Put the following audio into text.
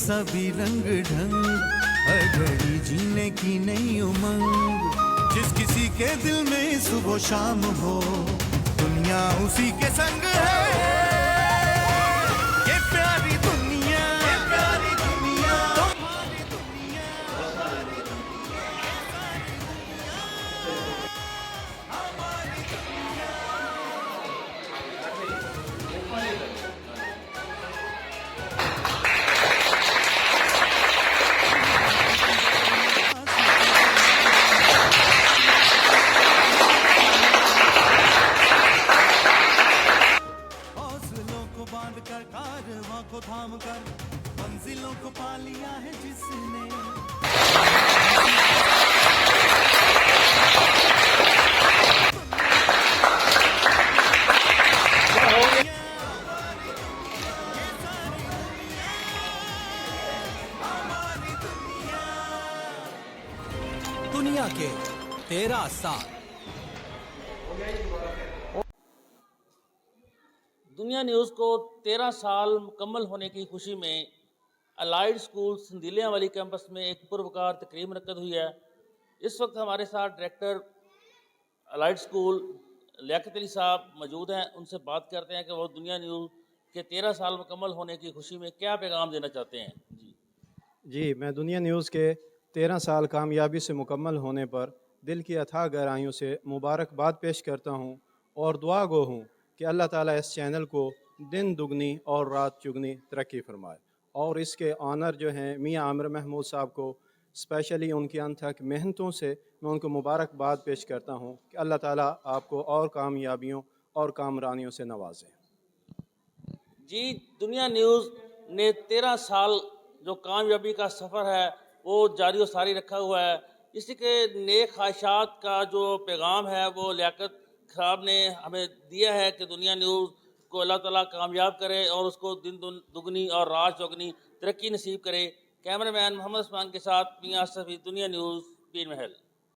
सा भी रंग ढंग, हर घड़ी जीने की नई उमंग। जिस किसी के दिल में सुबह शाम हो, दुनिया उसी के संग है। ये प्यारी दुनिया, ये प्यारी दुनिया, तुम्हारी दुनिया, हमारी दुनिया, हमारी दुनिया। हौसलों को बांध कर, कारवां को थाम कर, मंजिलों को पा लिया है जिसने। दुनिया के 13 साल। दुनिया न्यूज़ को 13 साल मुकम्मल होने की खुशी में अलाइड स्कूल संदीलियाँ वाली कैंपस में एक पुरवकार तकरीब मुनक्कद हुई है। इस वक्त हमारे साथ director allied school Liaquat Ali साहब मौजूद हैं। उनसे बात करते हैं कि वो दुनिया न्यूज़ के 13 साल मुकम्मल होने की खुशी में क्या पैगाम देना चाहते हैं। जी, मैं दुनिया न्यूज़ के 13 साल कामयाबी से मुकम्मल होने पर दिल की अथाह गहराइयों से मुबारकबाद पेश करता हूँ और दुआ गो हूँ कि अल्लाह ताला इस चैनल को दिन दुगनी और रात चुगनी तरक्की फरमाए। और इसके ऑनर जो हैं मियाँ आमिर महमूद साहब को स्पेशली उनकी अनथक मेहनतों से मैं उनको मुबारकबाद पेश करता हूँ कि अल्लाह ताला आपको और कामयाबियों और कामरानियों से नवाजें। जी, दुनिया न्यूज़ ने 13 साल जो कामयाबी का सफ़र है वो जारी व सारी रखा हुआ है। इसी के नेक ख्वाहिशात का जो पैगाम है वो लियाकत साहब ने हमें दिया है कि दुनिया न्यूज़ को अल्लाह ताला कामयाब करे और उसको दिन दुगनी और रात चौगनी तरक्की नसीब करे। कैमरामैन मोहम्मद उस्मान के साथ मियां सफ़ी, दुनिया न्यूज़, पीर महल।